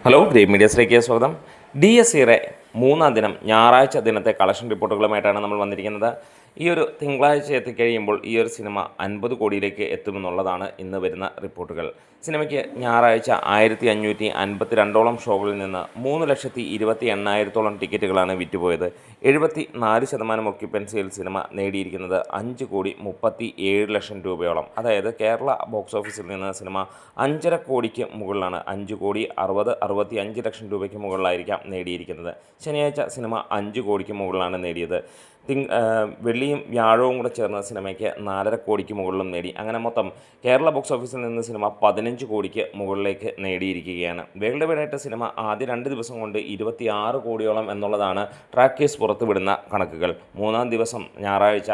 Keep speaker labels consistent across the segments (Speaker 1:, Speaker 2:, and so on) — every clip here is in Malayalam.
Speaker 1: ഹലോ ഗ്രേറ്റ് മീഡിയസിലേക്ക് സ്വാഗതം. DSEയുടെ മൂന്നാം ദിനം ഞായറാഴ്ച ദിനത്തെ കളക്ഷൻ റിപ്പോർട്ടുകളുമായിട്ടാണ് നമ്മൾ വന്നിരിക്കുന്നത്. ഈ ഒരു തിങ്കളാഴ്ച എത്തിക്കഴിയുമ്പോൾ ഈ ഒരു സിനിമ 50 കോടിയിലേക്ക് എത്തുമെന്നുള്ളതാണ് ഇന്ന് വരുന്ന റിപ്പോർട്ടുകൾ. സിനിമയ്ക്ക് ഞായറാഴ്ച 1552ഓളം ഷോകളിൽ നിന്ന് 3,28,000 ടിക്കറ്റുകളാണ് വിറ്റുപോയത്. 74% ഒക്യുപ്പൻസിയിൽ സിനിമ നേടിയിരിക്കുന്നത് 5,37,00,000 രൂപയോളം. അതായത് കേരള ബോക്സ് ഓഫീസിൽ നിന്ന് സിനിമ 5.5 കോടിക്ക് മുകളിലാണ്. 5,60,65,00,000 രൂപയ്ക്ക് മുകളിലായിരിക്കാം നേടിയിരിക്കുന്നത്. ശനിയാഴ്ച സിനിമ 5 കോടിക്ക് മുകളിലാണ് നേടിയത്. വെള്ളിയും വ്യാഴവും കൂടെ ചേർന്ന സിനിമയ്ക്ക് 4.5 കോടിക്ക് മുകളിലും നേടി. അങ്ങനെ മൊത്തം കേരള ബോക്സ് ഓഫീസിൽ നിന്ന് സിനിമ 15 കോടിക്ക് മുകളിലേക്ക് നേടിയിരിക്കുകയാണ്. വേൾഡ് വൈഡായിട്ട് സിനിമ ആദ്യ 2 ദിവസം കൊണ്ട് 26 കോടിയോളം എന്നുള്ളതാണ് ട്രാക്കേഴ്സ് പുറത്തുവിടുന്ന കണക്കുകൾ. മൂന്നാം ദിവസം ഞായറാഴ്ച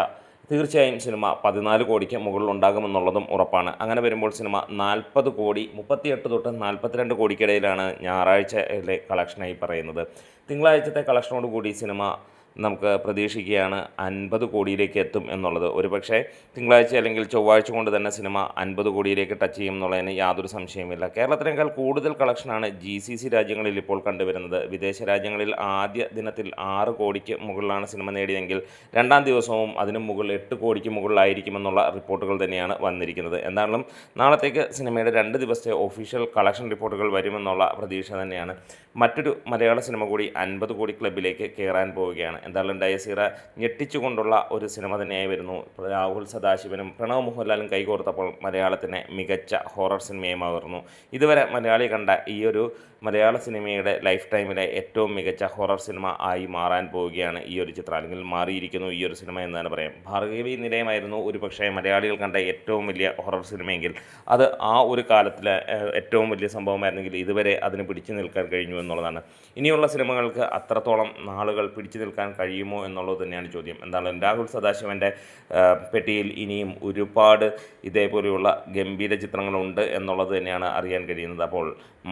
Speaker 1: തീർച്ചയായും സിനിമ 14 കോടിക്ക് മുകളിലുണ്ടാകുമെന്നുള്ളതും ഉറപ്പാണ്. അങ്ങനെ വരുമ്പോൾ സിനിമ 40 കോടി 38 തൊട്ട് 42 കോടിക്കിടയിലാണ് ഞായറാഴ്ചയിലെ കളക്ഷനായി പറയുന്നത്. തിങ്കളാഴ്ചത്തെ കളക്ഷനോട് കൂടി സിനിമ നമുക്ക് പ്രതീക്ഷിക്കുകയാണ് 50 കോടിയിലേക്ക് എത്തും എന്നുള്ളത്. ഒരു പക്ഷേ തിങ്കളാഴ്ച അല്ലെങ്കിൽ ചൊവ്വാഴ്ച കൊണ്ട് തന്നെ സിനിമ 50 കോടിയിലേക്ക് ടച്ച് ചെയ്യും എന്നുള്ളതിന് യാതൊരു സംശയമില്ല. കേരളത്തിനേക്കാൾ കൂടുതൽ കളക്ഷനാണ് GCC രാജ്യങ്ങളിൽ ഇപ്പോൾ കണ്ടുവരുന്നത്. വിദേശ രാജ്യങ്ങളിൽ ആദ്യ ദിനത്തിൽ 6 കോടിക്ക് മുകളിലാണ് സിനിമ നേടിയതെങ്കിൽ രണ്ടാം ദിവസവും അതിന് മുകളിൽ 8 കോടിക്ക് മുകളിലായിരിക്കുമെന്നുള്ള റിപ്പോർട്ടുകൾ തന്നെയാണ് വന്നിരിക്കുന്നത്. എന്തായാലും നാളത്തേക്ക് സിനിമയുടെ 2 ദിവസത്തെ ഒഫീഷ്യൽ കളക്ഷൻ റിപ്പോർട്ടുകൾ വരുമെന്നുള്ള പ്രതീക്ഷ തന്നെയാണ്. മറ്റൊരു മലയാള സിനിമ കൂടി 50 കോടി ക്ലബിലേക്ക് കയറാൻ പോവുകയാണ്. എന്തായാലും DSE ഞെട്ടിച്ചുകൊണ്ടുള്ള ഒരു സിനിമ തന്നെയായി വരുന്നു. രാഹുൽ സദാശിവനും പ്രണവ് മോഹൻലാലും കൈകോർത്തപ്പോൾ മലയാളത്തിന് മികച്ച ഹൊറർ സിനിമയും ആകുന്നു. ഇതുവരെ മലയാളി കണ്ട ഈ ഒരു മലയാള സിനിമയുടെ ലൈഫ് ടൈമിലെ ഏറ്റവും മികച്ച ഹൊറർ സിനിമ ആയി മാറാൻ പോവുകയാണ് ഈ ഒരു ചിത്രം, അല്ലെങ്കിൽ മാറിയിരിക്കുന്നു ഈ ഒരു സിനിമ എന്ന് തന്നെ പറയാം. ഭാർഗവി നിലയമായിരുന്നു ഒരു പക്ഷേ മലയാളികൾ കണ്ട ഏറ്റവും വലിയ ഹൊറർ സിനിമയെങ്കിൽ അത് ആ ഒരു കാലത്തിലെ ഏറ്റവും വലിയ സംഭവമായിരുന്നെങ്കിൽ ഇതുവരെ അതിന് പിടിച്ചു നിൽക്കാൻ കഴിഞ്ഞു എന്നുള്ളതാണ്. ഇനിയുള്ള സിനിമകൾക്ക് അത്രത്തോളം നാളുകൾ പിടിച്ചു നിൽക്കാൻ കഴിയുമോ എന്നുള്ളത് തന്നെയാണ് ചോദ്യം. എന്താണ് രാഹുൽ സദാശിവൻ്റെ പെട്ടിയിൽ ഇനിയും ഒരുപാട് ഇതേപോലെയുള്ള ഗംഭീര ചിത്രങ്ങളുണ്ട് എന്നുള്ളത് തന്നെയാണ് അറിയാൻ കഴിയുന്നത്. അപ്പോൾ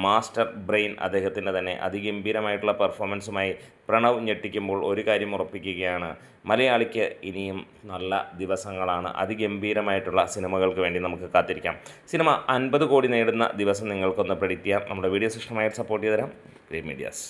Speaker 1: മാസ്റ്റർ ബ്രെയിൻ അദ്ദേഹത്തിൻ്റെ തന്നെ അതിഗംഭീരമായിട്ടുള്ള പെർഫോമൻസുമായി പ്രണവ് ഞെട്ടിക്കുമ്പോൾ ഒരു കാര്യം ഉറപ്പിക്കുകയാണ്, മലയാളിക്ക് ഇനിയും നല്ല ദിവസങ്ങളാണ്. അതിഗംഭീരമായിട്ടുള്ള സിനിമകൾക്ക് വേണ്ടി നമുക്ക് കാത്തിരിക്കാം. സിനിമ 50 കോടി നേടുന്ന ദിവസം നിങ്ങൾക്കൊന്ന് പ്രെഡിക്റ്റ് ചെയ്യാം. നമ്മുടെ വീഡിയോസ് ഇഷ്ടമായിട്ട് സപ്പോർട്ട് ചെയ്ത് തരാം. Great medias.